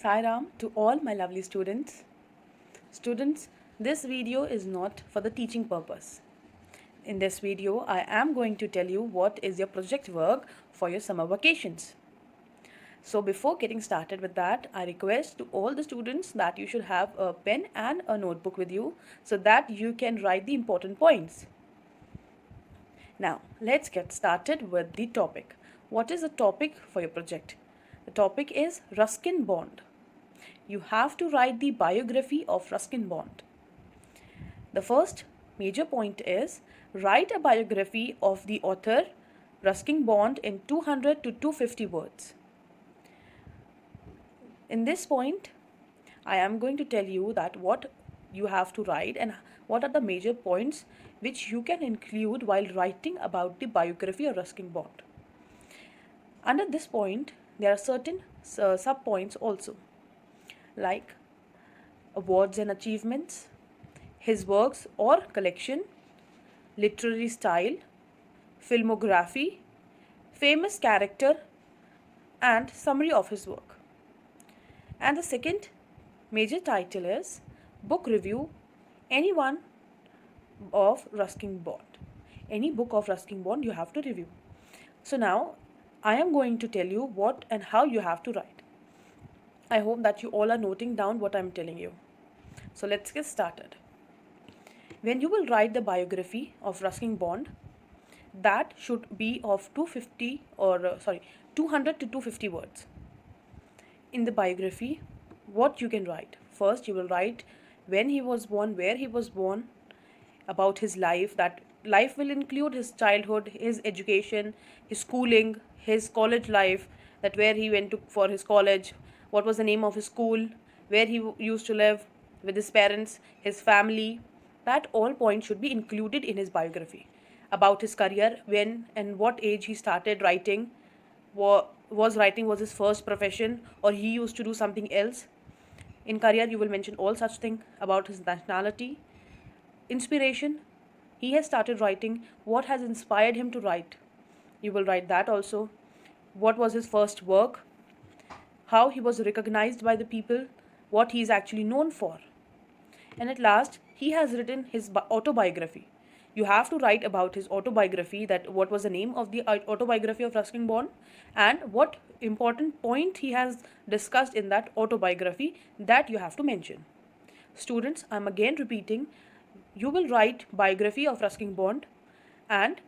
Sairam to all my lovely students. Students, this video is not for the teaching purpose. In this video, I am going to tell you what is your project work for your summer vacations. So before getting started with that, I request to all the students that you should have a pen and a notebook with you so that you can write the important points. Now, let's get started with the topic. What is the topic for your project? The topic is Ruskin Bond. You have to write the biography of Ruskin Bond. The first major point is write a biography of the author Ruskin Bond in 200 to 250 words. In this point, I am going to tell you that what you have to write and what are the major points which you can include while writing about the biography of Ruskin Bond. Under this point, there are certain sub-points also, like awards and achievements, his works or collection, literary style, filmography, famous character, and summary of his work. And the second major title is book review, any one of Ruskin Bond. Any book of Ruskin Bond you have to review. So now I am going to tell you what and how you have to write. I hope that you all are noting down what I am telling you. So let's get started. When you will write the biography of Ruskin Bond, that should be of 200 to 250 words. In the biography, what you can write? First, you will write when he was born, where he was born, about his life. That life will include his childhood, his education, his schooling, his college life, that where he went for his college, what was the name of his school, where he used to live with his parents, his family. That all points should be included in his biography. About his career, when and what age he started writing, was writing was his first profession or he used to do something else. In career, you will mention all such things. About his nationality, inspiration, he has started writing, what has inspired him to write, you will write that also. What was his first work, how he was recognized by the people, what he is actually known for. And at last, he has written his autobiography. You have to write about his autobiography, that what was the name of the autobiography of Ruskin Bond and what important point he has discussed in that autobiography, that you have to mention. Students, I am again repeating, you will write biography of Ruskin Bond and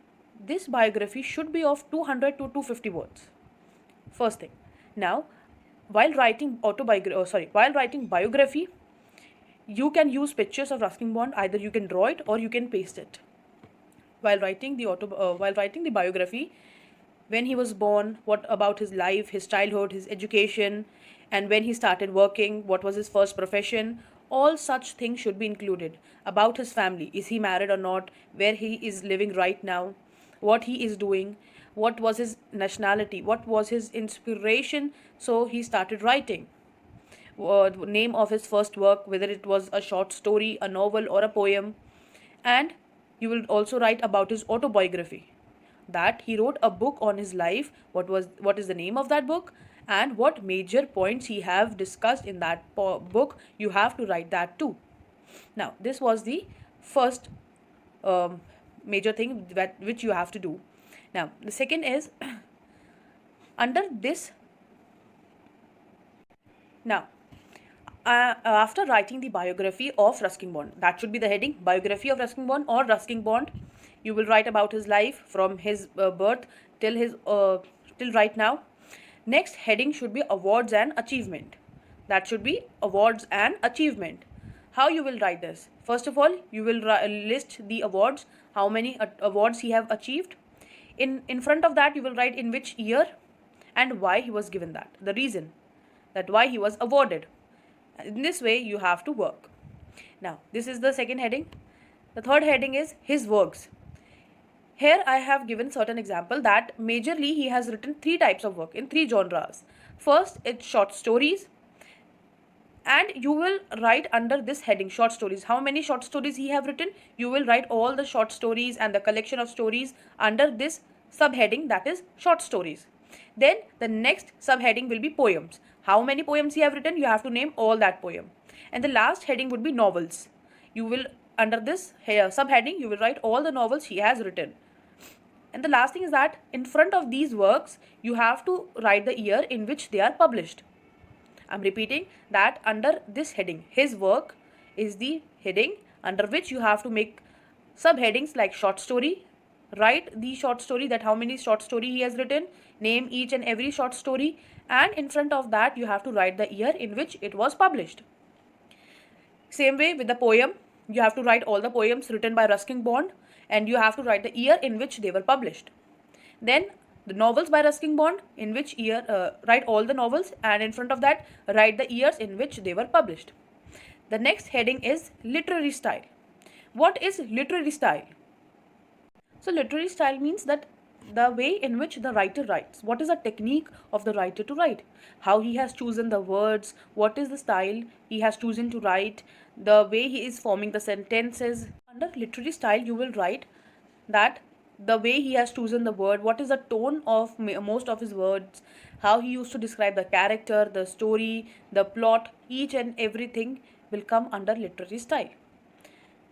this biography should be of 200 to 250 words. First thing. Now, while writing biography, you can use pictures of Ruskin Bond. Either you can draw it or you can paste it. While writing the biography, when he was born, what about his life, his childhood, his education, and when he started working, what was his first profession, all such things should be included. About his family, is he married or not, where he is living right now, what he is doing, what was his nationality, what was his inspiration, so he started writing. Name of his first work, whether it was a short story, a novel, or a poem. And you will also write about his autobiography, that he wrote a book on his life, what is the name of that book, and what major points he have discussed in that book. You have to write that too. Now, this was the first major thing which you have to do. Now, the second is under this. Now, after writing the biography of Ruskin Bond, that should be the heading, biography of Ruskin Bond or Ruskin Bond. You will write about his life from his birth till right now. Next heading should be awards and achievement. That should be awards and achievement. How you will write this? First of all, you will list the awards, how many awards he have achieved. In front of that, you will write in which year and why he was given that, the reason that why he was awarded. In this way, you have to work. Now, this is the second heading. The third heading is his works. Here I have given certain example that majorly he has written 3 types of work in 3 genres. First, it's short stories, and you will write under this heading short stories. How many short stories he have written? You will write all the short stories and the collection of stories under this subheading, that is short stories. Then the next subheading will be poems. How many poems he have written? You have to name all that poem. And the last heading would be novels. You will, under this subheading, you will write all the novels he has written. And the last thing is that in front of these works, you have to write the year in which they are published. I'm repeating that under this heading, his work is the heading under which you have to make subheadings like short story. Write the short story, that how many short story he has written, name each and every short story, and in front of that you have to write the year in which it was published. Same way with the poem, you have to write all the poems written by Ruskin Bond, and you have to write the year in which they were published. Then the novels by Ruskin Bond, in which year, write all the novels, and in front of that write the years in which they were published. The next heading is literary style. What is literary style? So literary style means that the way in which the writer writes. What is the technique of the writer to write? How he has chosen the words, what is the style he has chosen to write, the way he is forming the sentences. Under literary style, you will write that the way he has chosen the word, what is the tone of most of his words, how he used to describe the character, the story, the plot, each and everything will come under literary style.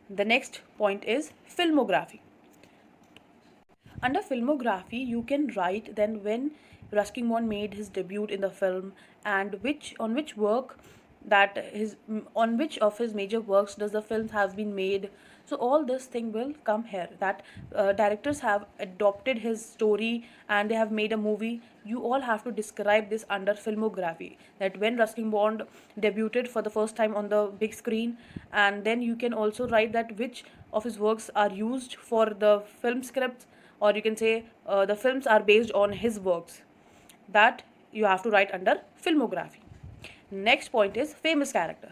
The next point is filmography. Under filmography, you can write then when Ruskin Bond made his debut in the film, and on which of his major works does the films have been made. So all this thing will come here, that directors have adopted his story and they have made a movie. You all have to describe this under filmography, that when Ruskin Bond debuted for the first time on the big screen, and then you can also write that which of his works are used for the film scripts, or you can say the films are based on his works. That you have to write under filmography. Next point is famous character.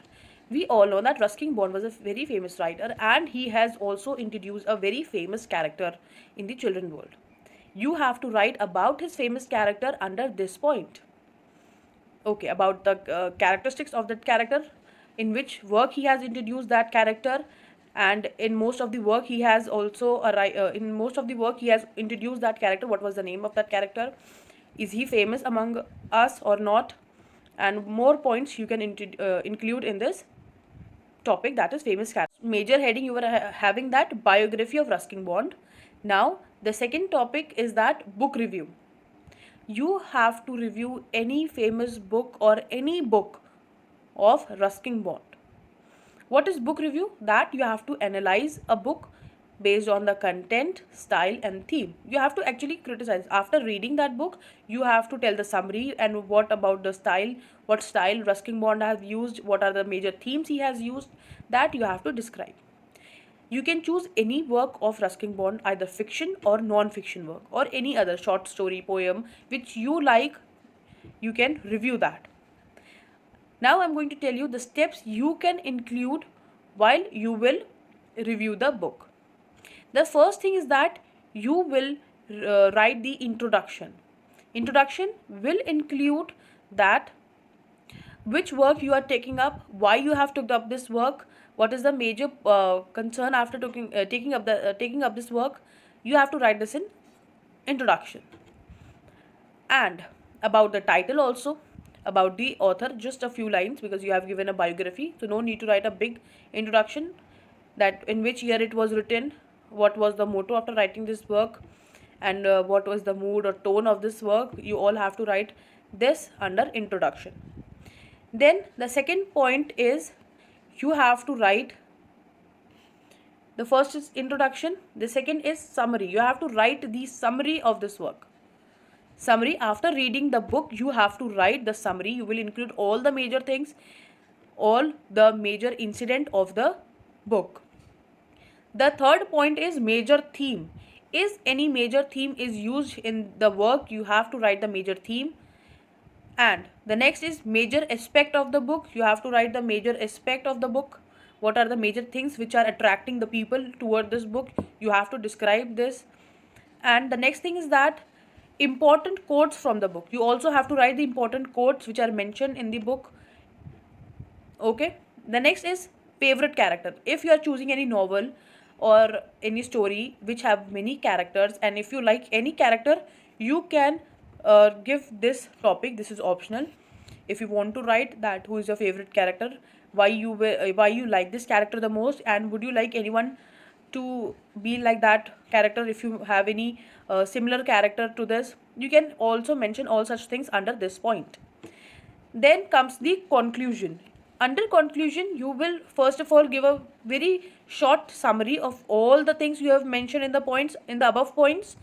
We all know that Ruskin Bond was a very famous writer, and he has also introduced a very famous character in the children's world. You have to write about his famous character under this point. Okay, about the characteristics of that character, in which work he has introduced that character, and in most of the work he has also introduced that character. What was the name of that character? Is he famous among us or not? And more points you can include in this topic, that is famous character. Major heading, you were having that biography of Ruskin Bond. Now the second topic is that book review. You have to review any famous book or any book of Ruskin Bond. What is book review? That you have to analyze a book based on the content, style and theme. You have to actually criticize. After reading that book, you have to tell the summary and what about the style, what style Ruskin Bond has used, what are the major themes he has used, that you have to describe. You can choose any work of Ruskin Bond, either fiction or non-fiction work, or any other short story, poem which you like, you can review that. Now I'm going to tell you the steps you can include while you will review the book. The first thing is that you will write the introduction. Introduction will include that which work you are taking up, why you have took up this work, what is the major concern after taking up this work. You have to write this in introduction. And about the title also, about the author, just a few lines, because you have given a biography, so no need to write a big introduction, that in which year it was written, what was the motto after writing this work, and what was the mood or tone of this work. You all have to write this under introduction. Then the second point is you have to write, the first is introduction, the second is summary. You have to write the summary of this work. Summary, after reading the book, you have to write the summary. You will include all the major things, all the major incident of the book. The third point is major theme. Is any major theme is used in the work, you have to write the major theme. And the next is major aspect of the book. You have to write the major aspect of the book. What are the major things which are attracting the people toward this book? You have to describe this. And the next thing is that important quotes from the book. You also have to write the important quotes which are mentioned in the book. Okay. The next is favorite character. If you are choosing any novel or any story which have many characters, and if you like any character, you can give this topic. This is optional. if you want to write that who is your favorite character, why you like this character the most, and would you like anyone to be like that character. If you have any similar character to this, you can also mention all such things under this point. Then comes the conclusion. Under conclusion, you will first of all give a very short summary of all the things you have mentioned in the points, in the above points,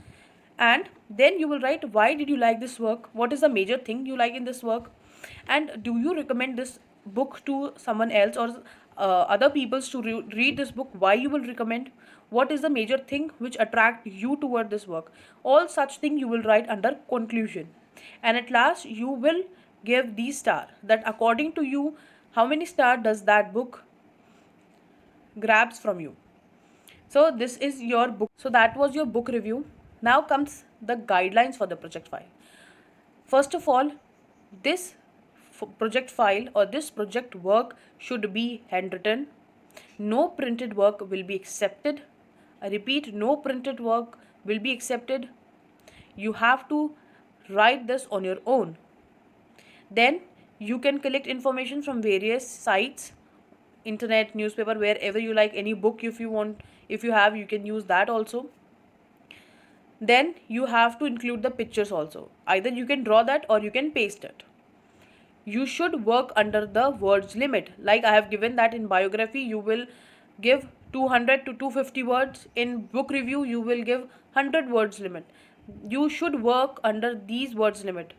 and then you will write why did you like this work, what is the major thing you like in this work, and do you recommend this book to someone else or other peoples to read this book, why you will recommend, what is the major thing which attract you toward this work. All such thing you will write under conclusion, and at last you will give the star, that according to you how many star does that book grabs from you. So this is your book. So that was your book review. Now comes the guidelines for the project file. First of all, this project file or this project work should be handwritten. No printed work will be accepted. I repeat, no printed work will be accepted. You have to write this on your own. Then you can collect information from various sites, internet, newspaper, wherever you like, any book if you want, if you have, you can use that also. Then you have to include the pictures also. Either you can draw that or you can paste it. You should work under the words limit. Like I have given that in biography, you will give 200 to 250 words. In book review, you will give 100 words limit. You should work under these words limit.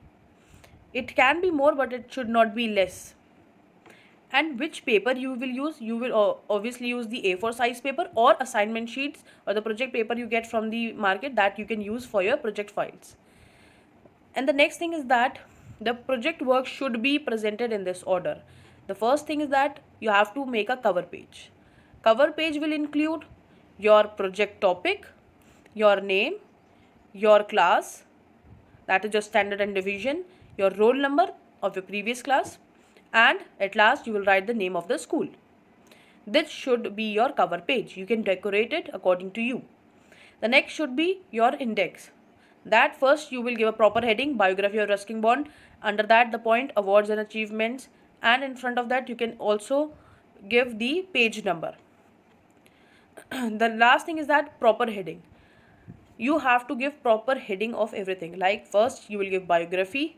It can be more, but it should not be less. And which paper you will use? You will obviously use the A4 size paper or assignment sheets or the project paper you get from the market, that you can use for your project files. And the next thing is that the project work should be presented in this order. The first thing is that you have to make a cover page. Cover page will include your project topic, your name, your class, that is your standard and division, your roll number of your previous class, and at last you will write the name of the school. This should be your cover page. You can decorate it according to you. The next should be your index. That first you will give a proper heading, Biography of Ruskin Bond. Under that the point awards and achievements, and in front of that you can also give the page number. The last thing is that proper heading. You have to give proper heading of everything. Like first you will give biography,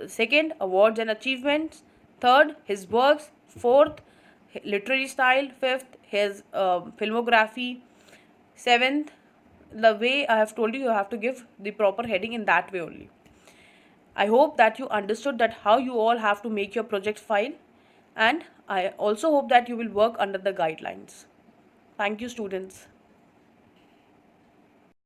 second awards and achievements, third his works, fourth literary style, fifth his filmography, seventh the way I have told you, you have to give the proper heading in that way only. I hope that you understood that how you all have to make your project file, and I also hope that you will work under the guidelines. Thank you, students.